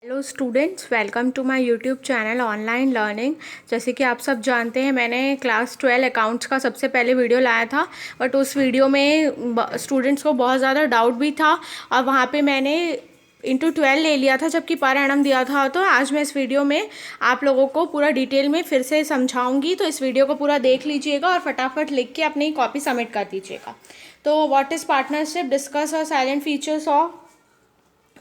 Hello students, welcome to my YouTube channel online learning. जैसे कि आप सब जानते हैं, मैंने क्लास 12 अकाउंट्स का सबसे पहले वीडियो लाया था, बट उस वीडियो में स्टूडेंट्स को बहुत ज़्यादा डाउट भी था और वहाँ पे मैंने इंटू 12 ले लिया था जबकि पर एनम दिया था। तो आज मैं इस वीडियो में आप लोगों को पूरा डिटेल में फिर से समझाऊंगी, तो इस वीडियो को पूरा देख लीजिएगा और फटाफट लिख के अपनी कॉपी सबमिट कर दीजिएगा। तो व्हाट इज़ पार्टनरशिप, डिस्कस और salient features of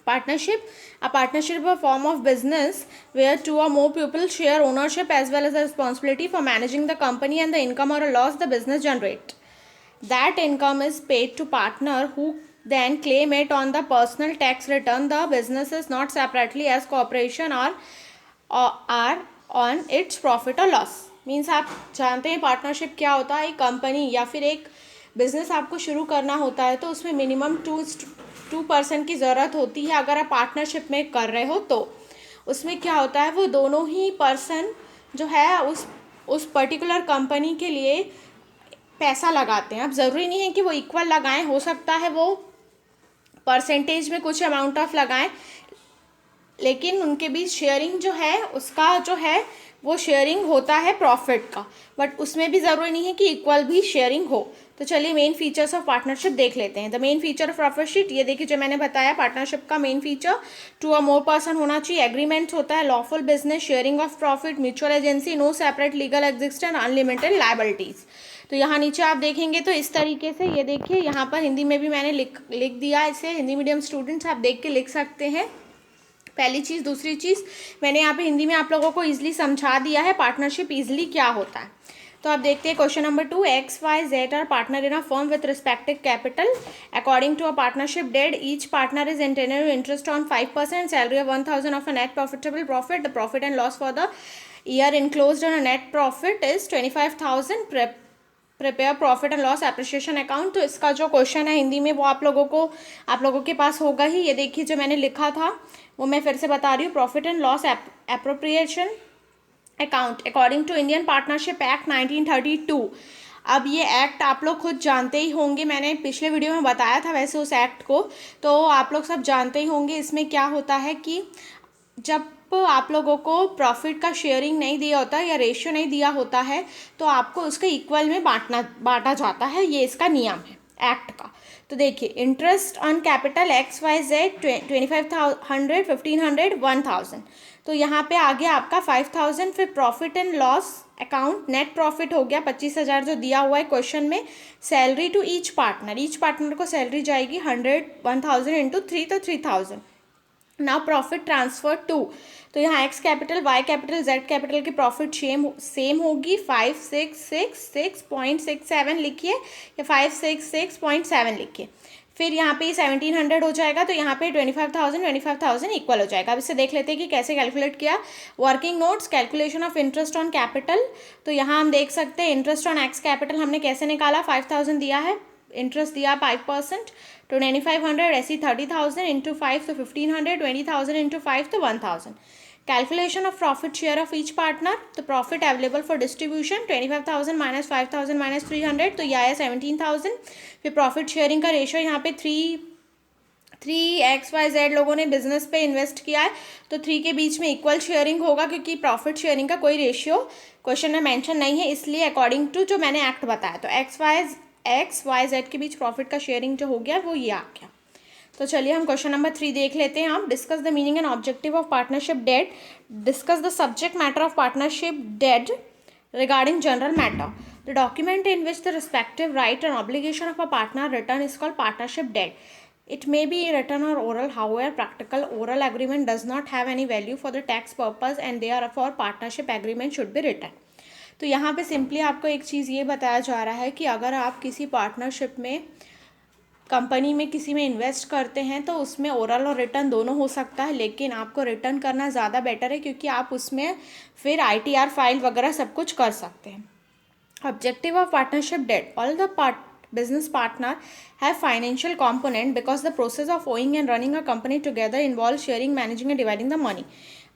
partnership. A partnership is a form of business where two or more people share ownership as well as the responsibility for managing the company and the income or a loss the business generate. That income is paid to partner who then claim it on the personal tax return. The business is not separately as corporation or are on its profit or loss. Means आप जानते हैं partnership क्या होता है। एक company या फिर एक बिजनेस आपको शुरू करना होता है तो उसमें मिनिमम 2% की ज़रूरत होती है। अगर आप पार्टनरशिप में कर रहे हो तो उसमें क्या होता है, वो दोनों ही पर्सन जो है उस पर्टिकुलर कंपनी के लिए पैसा लगाते हैं। अब ज़रूरी नहीं है कि वो इक्वल लगाएं, हो सकता है वो परसेंटेज में कुछ अमाउंट ऑफ लगाएं, लेकिन उनके बीच शेयरिंग जो है उसका जो है वो शेयरिंग होता है प्रॉफिट का, बट उसमें भी ज़रूरी नहीं है कि इक्वल भी शेयरिंग हो। तो चलिए मेन फीचर्स ऑफ पार्टनरशिप देख लेते हैं। The main feature of profit sheet, ये देखिए जो मैंने बताया पार्टनरशिप का मेन फीचर, 2 और मोर पर्सन होना चाहिए, एग्रीमेंट्स होता है, lawful business, sharing of profit, mutual agency, no separate legal existence, unlimited liabilities. तो यहाँ नीचे आप देखेंगे तो इस तरीके से ये देखिए, यहाँ पर हिंदी में भी मैंने लिख दिया इसे। हिंदी मीडियम स्टूडेंट्स आप देख के लिख सकते हैं। पहली चीज़। दूसरी चीज़, मैंने यहाँ पे हिंदी में आप लोगों को ईजिली समझा दिया है पार्टनरशिप ईजिली क्या होता है। तो आप देखते हैं question number 2, XYZ are partner in a firm with respective capital according to a partnership deed each partner is intended to interest on 5% salary of 1000 of a net profitable profit. The profit and loss for the year enclosed on a net profit is 25,000। Prepare profit and loss appreciation account. तो इसका जो question है हिंदी में वो आप लोगों के पास होगा ही। ये देखिए जो मैंने लिखा था वो मैं फिर से बता रही हूँ, profit and loss appropriation account according to Indian partnership act 1932। अब ये एक्ट आप लोग खुद जानते ही होंगे, मैंने पिछले वीडियो में बताया था वैसे उस एक्ट को, तो आप लोग सब जानते ही होंगे। इसमें क्या होता है कि जब आप लोगों को प्रॉफिट का शेयरिंग नहीं दिया होता या रेशियो नहीं दिया होता है तो आपको उसके इक्वल में बांटा जाता है। ये इसका नियम है एक्ट का। तो देखिए, इंटरेस्ट ऑन कैपिटल XYZ 2500, 1500, 1000। तो यहाँ पे आ गया आपका 5000। फिर profit and loss account, net profit हो गया 25,000 जो दिया हुआ है क्वेश्चन में। सैलरी टू ईच पार्टनर को सैलरी जाएगी 100, 1000 इंटू 3 तो 3000। नाउ प्रॉफिट ट्रांसफर टू, तो यहाँ X capital, Y capital, Z capital की प्रॉफिट सेम होगी। 5666.67 लिखिए या 566.7 लिखिए। फिर यहाँ पे 1700 हो जाएगा, तो यहाँ पे 25,000 इक्वल हो जाएगा। अब इसे देख लेते हैं कि कैसे कैलकुलेट किया। Working notes, calculation of interest on capital. तो यहाँ हम देख सकते हैं इंटरेस्ट ऑन एक्स कैपिटल हमने कैसे निकाला। 5000 दिया है, इंटरेस्ट दिया 5%, तो 2500 ऐसी 30,000 इंटू 5 तो 1500, 20,000 इंटू 5 तो 1000। Calculation of profit share of each partner, तो profit available for distribution 25,000 minus 5,000 minus 300 तो यह आया 17,000। फिर प्रॉफिट शेयरिंग का रेशियो यहाँ पे 3XYZ लोगों ने बिजनेस पे इन्वेस्ट किया है तो 3 के बीच में इक्वल शेयरिंग होगा, क्योंकि प्रॉफिट शेयरिंग का कोई रेशियो क्वेश्चन में मेंशन नहीं है, इसलिए अकॉर्डिंग टू जो मैंने एक्ट बताया। तो XYZ के बीच प्रॉफिट का शेयरिंग जो हो गया वो ये आ गया। तो चलिए हम क्वेश्चन नंबर 3 देख लेते हैं। हम discuss the meaning and objective of partnership dead. Discuss the subject matter of partnership dead regarding general matter. The document in which the respective right and obligation of a partner written is called partnership deed. It may be written or oral. However, practical oral agreement does not have any value for the tax purpose and therefore partnership agreement should be written. तो यहाँ पे simply आपको एक चीज़ ये बताया जा रहा है कि अगर आप किसी पार्टनरशिप में, कंपनी में किसी में इन्वेस्ट करते हैं तो उसमें ओरल और रिटर्न दोनों हो सकता है, लेकिन आपको रिटर्न करना ज़्यादा बेटर है क्योंकि आप उसमें फिर ITR फाइल वगैरह सब कुछ कर सकते हैं। Objective of partnership dead, all the business partner have financial component because the process of owning and running a company together involves sharing, managing and dividing the money.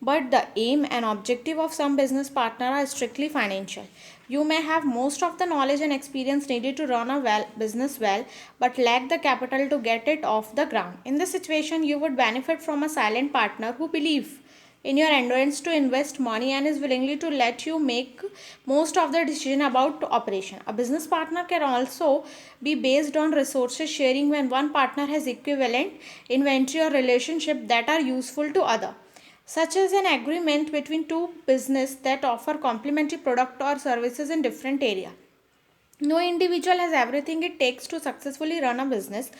But the aim and objective of some business partner are strictly financial. You may have most of the knowledge and experience needed to run a business well, but lack the capital to get it off the ground. In this situation, you would benefit from a silent partner who believes in your endurance to invest money and is willingly to let you make most of the decision about operation. A business partner can also be based on resources sharing when one partner has equivalent inventory or relationship that are useful to other, such as an agreement between two business that offer complementary product or services in different area. No individual has everything it takes to successfully run a business.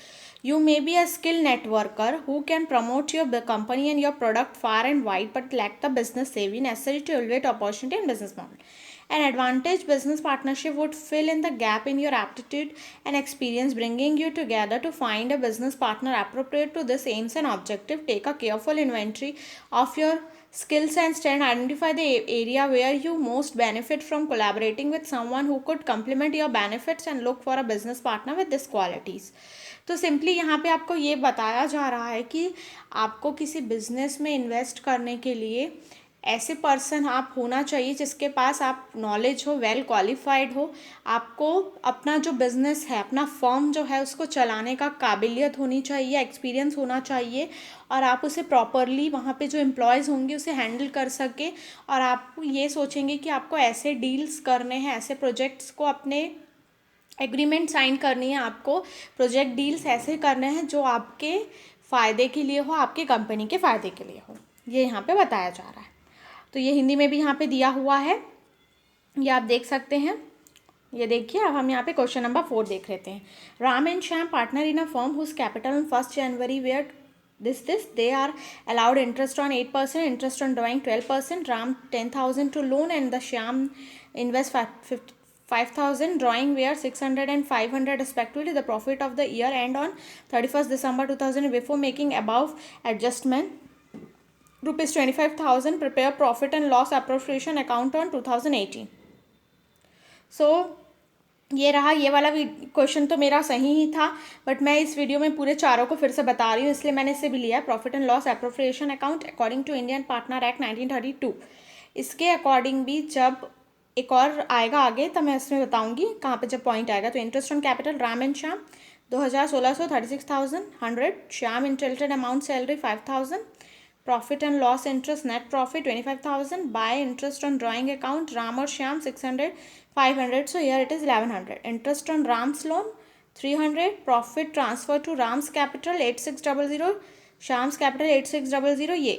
You may be a skilled networker who can promote your company and your product far and wide but lack the business savvy necessary to evaluate opportunity and business model. An advantage business partnership would fill in the gap in your aptitude and experience, bringing you together to find a business partner appropriate to this aims and objective. Take a careful inventory of your skills and strength. Identify the area where you most benefit from collaborating with someone who could complement your benefits and look for a business partner with these qualities. तो simply यहाँ पे आपको ये बताया जा रहा है कि आपको किसी बिजनेस में इन्वेस्ट करने के लिए ऐसे पर्सन आप होना चाहिए जिसके पास आप नॉलेज हो, वेल क्वालिफाइड हो, आपको अपना जो बिज़नेस है, अपना फर्म जो है उसको चलाने का काबिलियत होनी चाहिए, एक्सपीरियंस होना चाहिए और आप उसे प्रॉपरली वहाँ पे जो एम्प्लॉयज़ होंगे उसे हैंडल कर सके और आप ये सोचेंगे कि आपको ऐसे डील्स करने हैं, ऐसे प्रोजेक्ट्स को अपने एग्रीमेंट साइन करनी है, आपको प्रोजेक्ट डील्स ऐसे करने हैं जो आपके फ़ायदे के लिए हो, आपके कंपनी के फ़ायदे के लिए हो। ये यहाँ पे बताया जा रहा है। तो ये हिंदी में भी यहाँ पे दिया हुआ है, ये आप देख सकते हैं। ये देखिए, अब हम यहाँ पे क्वेश्चन नंबर 4 देख लेते हैं। Ram and Shyam partner in a firm whose capital on 1 January were this they are allowed interest on 8%, interest on drawing 12%. Ram 10,000 to loan and the Shyam invest 5,000, drawing where 600 and 500 respectively. The profit of the year end on 31st December 2000. Before making above adjustment, rupees 25,000, prepare profit and loss appropriation account on 2018. So ये रहा, ये वाला question तो मेरा सही ही था, but मैं इस वीडियो में पूरे चारों को फिर से बता रही हूँ, इसलिए मैंने इसे भी लिया है। Profit and loss appropriation account according to Indian partner act 1932, इसके अकॉर्डिंग भी जब एक और आएगा आगे तब मैं इसमें बताऊँगी कहाँ पे जब पॉइंट आएगा। तो interest on capital Ram and Shyam 2016 36,100, Shyam interested amount salary 5,000, profit and loss interest net profit 25,000, bye interest on drawing account Ram और Shyam 600 500, so here it is 1100. Interest on Ram's loan 300, profit transfer to Ram's capital 8600, Shyam's capital 8600, ये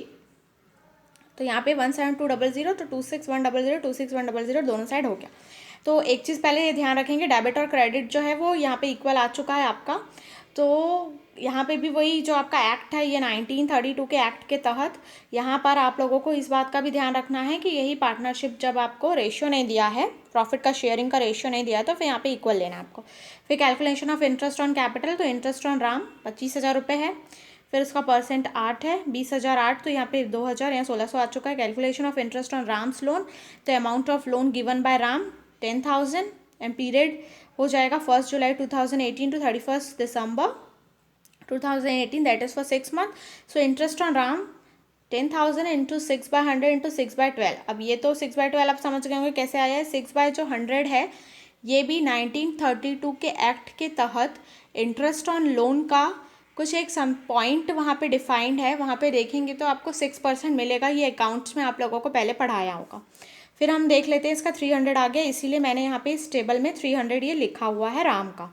तो यहाँ पे 17200 तो 26100 26100 दोनों side हो गया। तो एक चीज़ पहले ये ध्यान रखेंगे, डेबिट और क्रेडिट जो है वो यहाँ पे इक्वल आ चुका है आपका। तो यहाँ पे भी वही जो आपका एक्ट है, ये 1932 के एक्ट के तहत यहाँ पर आप लोगों को इस बात का भी ध्यान रखना है कि यही पार्टनरशिप जब आपको रेशियो नहीं दिया है, प्रॉफिट का शेयरिंग का रेशियो नहीं दिया है, तो फिर यहाँ पे इक्वल लेना है आपको। फिर calculation of interest on capital, तो इंटरेस्ट ऑन राम 25,000 रुपये है, फिर उसका परसेंट 8 है, 20,008 तो यहाँ पे 2,000 यहाँ 1,600 आ चुका है। Calculation of interest on Ram's loan, तो amount of loan given by Ram 10,000 and period हो जाएगा 1 जुलाई 2018 to 31 December 2018, that is for 6 month. So interest on Ram 10,000 into 6/100 into 6/12। अब ये तो 6/12 आप समझ गए होंगे कैसे आया है। 6/100 है, ये भी 1932 के एक्ट के तहत इंटरेस्ट ऑन लोन का कुछ एक सम पॉइंट वहाँ पे डिफाइंड है, वहाँ पे देखेंगे तो आपको 6% मिलेगा। ये अकाउंट्स में आप लोगों को पहले पढ़ाया होगा। फिर हम देख लेते हैं, इसका 300 आ गया, इसीलिए मैंने यहाँ पे इस टेबल में 300 ये लिखा हुआ है राम का।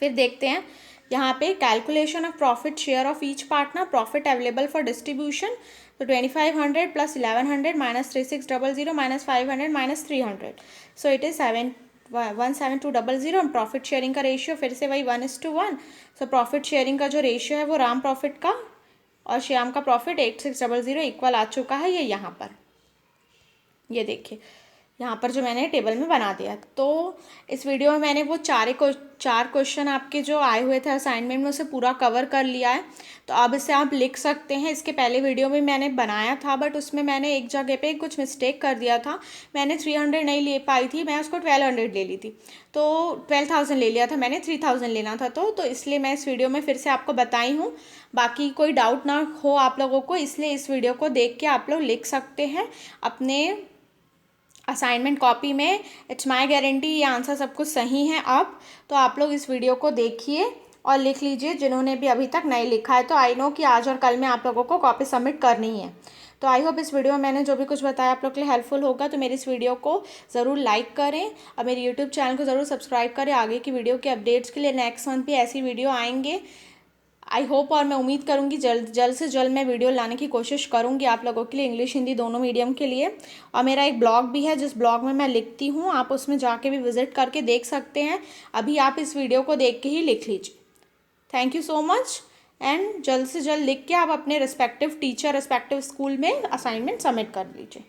फिर देखते हैं यहाँ पे calculation of profit share of each partner, profit available for distribution, तो 2500 plus 1100 minus 3600 minus 500 minus 300, so it is 17200। And profit sharing का रेशियो फिर से वही 1:1। सो प्रॉफिट शेयरिंग का जो रेशियो है वो राम प्रॉफिट का और श्याम का प्रॉफिट 8600 इक्वल आ चुका है ये यहाँ पर। ये देखिए यहाँ पर जो मैंने टेबल में बना दिया। तो इस वीडियो में मैंने वो चार क्वेश्चन आपके जो आए हुए थे असाइनमेंट में उसे पूरा कवर कर लिया है। तो अब इसे आप लिख सकते हैं। इसके पहले वीडियो में मैंने बनाया था बट उसमें मैंने एक जगह पे कुछ मिस्टेक कर दिया था। मैंने 300 नहीं ले पाई थी, मैं उसको 1200 ले ली थी। तो 12,000 ले लिया था मैंने, 3,000 लेना था। तो इसलिए मैं इस वीडियो में फिर से आपको बताई हूँ। बाकी कोई डाउट ना हो आप लोगों को, इसलिए इस वीडियो को देख के आप लोग लिख सकते हैं अपने असाइनमेंट कॉपी में। इट्स माय गारंटी ये आंसर सब कुछ सही है। अब तो आप लोग इस वीडियो को देखिए और लिख लीजिए जिन्होंने भी अभी तक नहीं लिखा है। तो आई नो कि आज और कल में आप लोगों को कॉपी सबमिट करनी है। तो आई होप इस वीडियो में मैंने जो भी कुछ बताया आप लोग के लिए हेल्पफुल होगा। तो मेरी इस वीडियो को ज़रूर लाइक करें और मेरे यूट्यूब चैनल को ज़रूर सब्सक्राइब करें आगे की वीडियो के अपडेट्स के लिए। नेक्स्ट मंथ भी ऐसी वीडियो आएंगे आई होप, और मैं उम्मीद करूँगी जल्द से जल्द मैं वीडियो लाने की कोशिश करूँगी आप लोगों के लिए, इंग्लिश हिंदी दोनों मीडियम के लिए। और मेरा एक ब्लॉग भी है जिस ब्लॉग में मैं लिखती हूँ, आप उसमें जाके भी विजिट करके देख सकते हैं। अभी आप इस वीडियो को देख के ही लिख लीजिए। Thank you so much. And जल्द से जल्द लिख के आप अपने रिस्पेक्टिव टीचर, रिस्पेक्टिव स्कूल में असाइनमेंट सबमिट कर लीजिए।